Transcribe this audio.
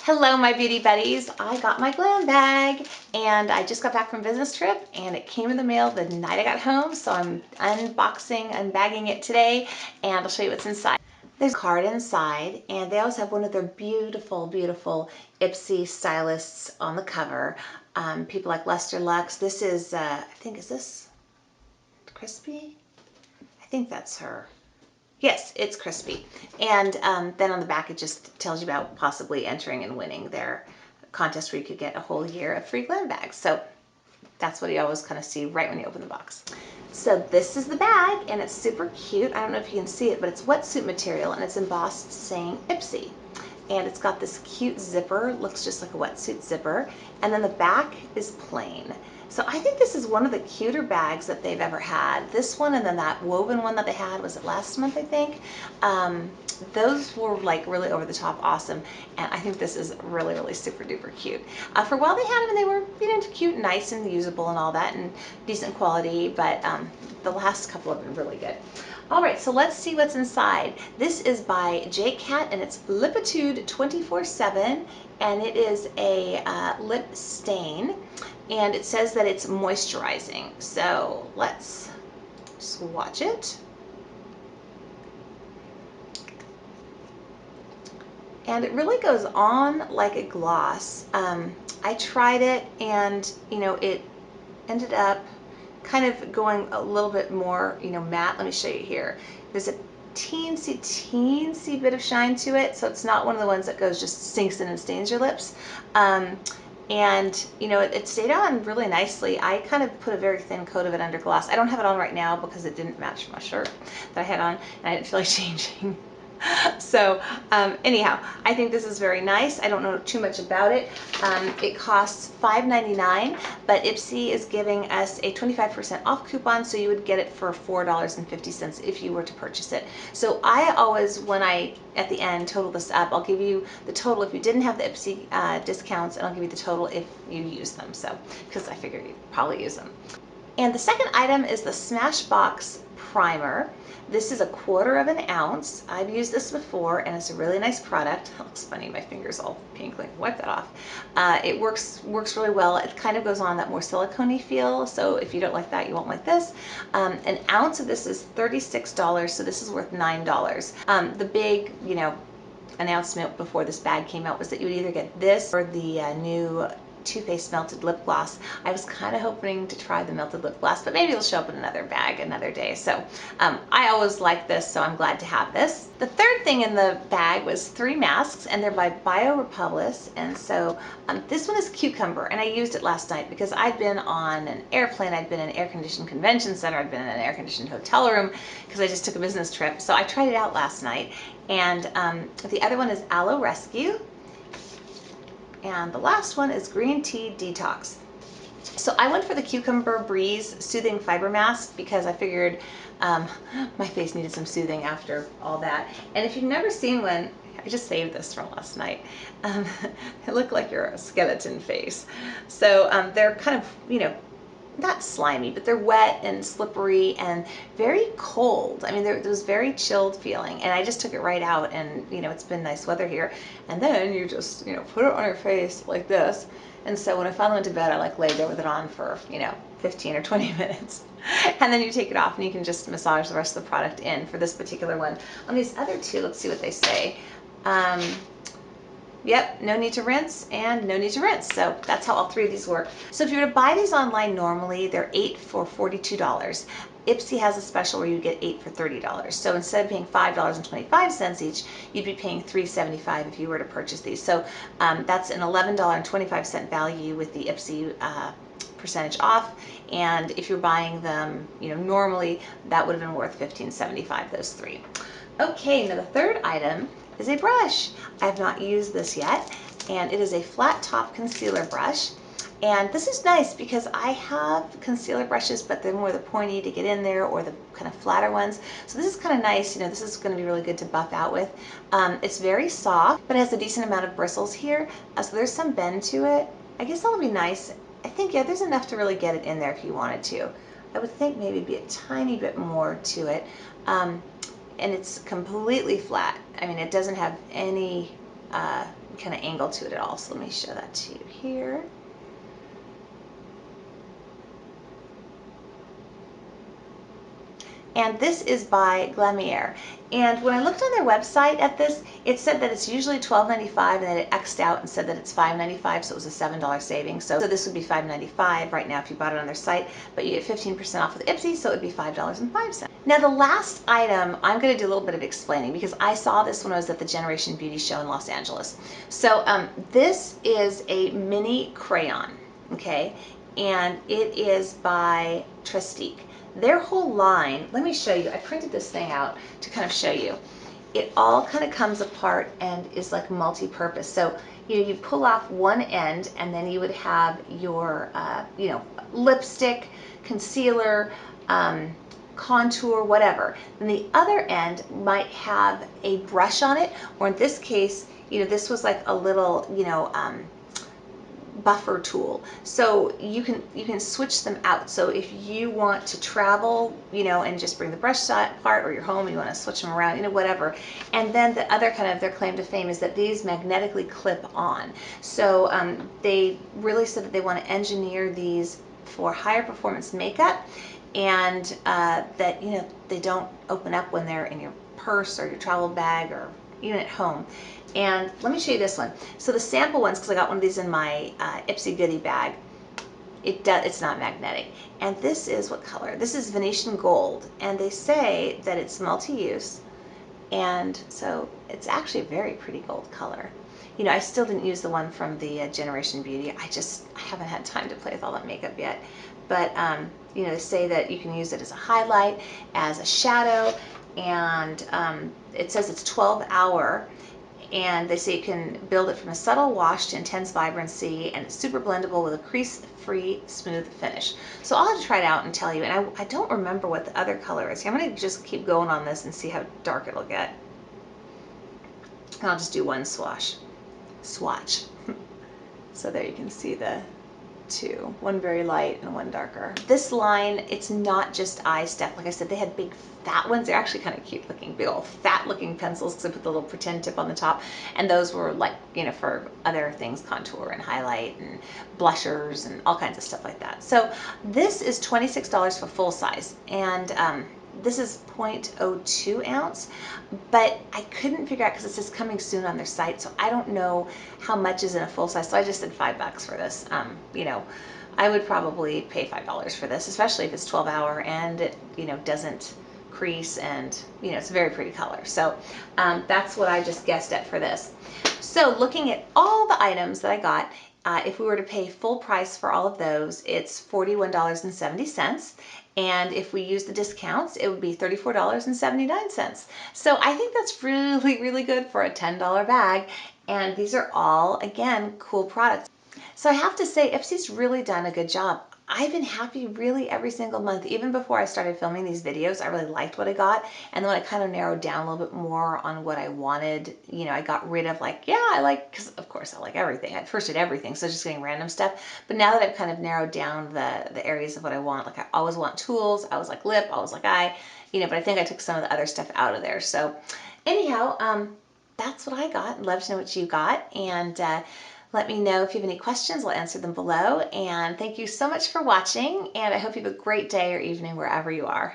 Hello, my beauty buddies. I got my glam bag and I just got back from a business trip and it came in the mail the night I got home. So I'm unbagging it today and I'll show you what's inside. There's a card inside and they also have one of their beautiful, beautiful IPSY stylists on the cover. People like Lester Lux. This is, I think, is this Crispy? I think that's her. Yes, it's Crispy. And then on the back, it just tells you about possibly entering and winning their contest where you could get a whole year of free glam bags. So that's what you always kind of see right when you open the box. So this is the bag and it's super cute. I don't know if you can see it, but it's wetsuit material and it's embossed saying IPSY. And it's got this cute zipper, looks just like a wetsuit zipper. And then the back is plain. So I think this is one of the cuter bags that they've ever had. This one and then that woven one that they had, was it last month, I think? Those were like really over the top awesome. And I think this is really, really super duper cute. For a while they had them and they were, you know, cute, nice and usable and all that and decent quality, but the last couple have been really good. All right, so let's see what's inside. This is by Cat and it's Lipitude 24/7 and it is a lip stain and it says that it's moisturizing. So let's swatch it. And it really goes on like a gloss. I tried it and, you know, it ended up kind of going a little bit more, you know, matte. Let me show you here. There's a teensy bit of shine to it, so it's not one of the ones that goes just sinks in and stains your lips. And you know, it stayed on really nicely. I kind of put a very thin coat of it under gloss. I don't have it on right now because it didn't match my shirt that I had on and I didn't feel like changing. So anyhow, I think this is very nice. I don't know too much about it. It costs $5.99, but IPSY is giving us a 25% off coupon, so you would get it for $4.50 if you were to purchase it. So I always, when I, at the end, total this up, I'll give you the total if you didn't have the IPSY discounts, and I'll give you the total if you use them, so, because I figured you'd probably use them. And the second item is the Smashbox Primer. This is 1/4 of an ounce. I've used this before and it's a really nice product. It looks funny, my finger's all pink, like wipe that off. It works really well. It kind of goes on that more silicone-y feel, so if you don't like that, you won't like this. An ounce of this is $36, so this is worth $9. The big, you know, announcement before this bag came out was that you would either get this or the new Too Faced melted lip gloss. I was kind of hoping to try the melted lip gloss, but maybe it'll show up in another bag another day. So I always like this, so I'm glad to have this. The third thing in the bag was 3 masks, and they're by BioRepublic. And so this one is Cucumber, and I used it last night because I'd been on an airplane, I'd been in an air-conditioned convention center, I'd been in an air-conditioned hotel room because I just took a business trip. So I tried it out last night. And the other one is Aloe Rescue. And the last one is Green Tea Detox. So I went for the Cucumber Breeze Soothing Fiber Mask because I figured my face needed some soothing after all that. And if you've never seen one, I just saved this from last night. They look like your skeleton face. So they're kind of, you know, not slimy, but they're wet and slippery and very cold. I mean, there was very chilled feeling, and I just took it right out, and you know, it's been nice weather here. And then you just, you know, put it on your face like this. And so when I finally went to bed, I like laid there with it on for, you know, 15 or 20 minutes. And then you take it off and you can just massage the rest of the product in for this particular one. On these other two, let's see what they say. Yep, no need to rinse and no need to rinse. So that's how all 3 of these work. So if you were to buy these online normally, they're 8 for $42. IPSY has a special where you get 8 for $30. So instead of paying $5.25 each, you'd be paying $3.75 if you were to purchase these. So that's an $11.25 value with the IPSY percentage off. And if you're buying them, you know, normally that would have been worth $15.75, those 3. Okay, now the third item is a brush. I have not used this yet, and it is a flat top concealer brush. And this is nice because I have concealer brushes, but they're more the pointy to get in there or the kind of flatter ones. So this is kind of nice. You know, this is going to be really good to buff out with. It's very soft, but it has a decent amount of bristles here. So there's some bend to it. I guess that'll be nice. I think, yeah, there's enough to really get it in there if you wanted to. I would think maybe be a tiny bit more to it. And it's completely flat. I mean, it doesn't have any kind of angle to it at all. So let me show that to you here. And this is by Glamierre. And when I looked on their website at this, it said that it's usually $12.95, and then it X'd out and said that it's $5.95, so it was a $7 savings. So this would be $5.95 right now if you bought it on their site, but you get 15% off with IPSY, so it would be $5.05. Now the last item, I'm going to do a little bit of explaining because I saw this when I was at the Generation Beauty show in Los Angeles. So this is a mini crayon, okay, and it is by tre'StiQue. Their whole line, let me show you, I printed this thing out to kind of show you. It all kind of comes apart and is like multi-purpose. So you pull off one end, and then you would have your lipstick, concealer, contour, whatever. Then the other end might have a brush on it, or in this case, this was like a little, buffer tool, so you can switch them out. So if you want to travel, and just bring the brush part, or you're home and you want to switch them around, whatever. And then the other kind of their claim to fame is that these magnetically clip on. So they really said that they want to engineer these for higher performance makeup, and that they don't open up when they're in your purse or your travel bag or even at home. And let me show you this one. So the sample ones, because I got one of these in my IPSY goodie bag, it's not magnetic. And this is what color? This is Venetian Gold, and they say that it's multi-use, and so it's actually a very pretty gold color. I still didn't use the one from the Generation Beauty. I haven't had time to play with all that makeup yet. But they say that you can use it as a highlight, as a shadow, and it says it's 12-hour. And they say you can build it from a subtle wash to intense vibrancy, and it's super blendable with a crease-free, smooth finish. So I'll have to try it out and tell you. And I don't remember what the other color is. I'm going to just keep going on this and see how dark it'll get. And I'll just do one swatch. So there you can see the two, one very light and one darker. This line, it's not just eye stuff. Like I said, they had big fat ones. They're actually kind of cute looking, big old fat looking pencils, because I put the little pretend tip on the top, and those were like, for other things, contour and highlight and blushers and all kinds of stuff like that. So this is $26 for full size, and this is 0.02 ounce, but I couldn't figure out, because it says coming soon on their site, so I don't know how much is in a full size, so I just said $5 for this. I would probably pay $5 for this, especially if it's 12-hour and it, doesn't crease, and, it's a very pretty color. So that's what I just guessed at for this. So looking at all the items that I got, if we were to pay full price for all of those, it's $41.70. And if we use the discounts, it would be $34.79. So I think that's really, really good for a $10 bag. And these are all, again, cool products. So I have to say, IPSY's really done a good job. I've been happy really every single month. Even before I started filming these videos, I really liked what I got. And then when I kind of narrowed down a little bit more on what I wanted, I got rid of because of course I like everything. I first did everything, so just getting random stuff. But now that I've kind of narrowed down the areas of what I want, like I always want tools, I always like lip, I always like eye, but I think I took some of the other stuff out of there. So anyhow, that's what I got. I'd love to know what you got. And let me know if you have any questions. I'll answer them below. And thank you so much for watching. And I hope you have a great day or evening wherever you are.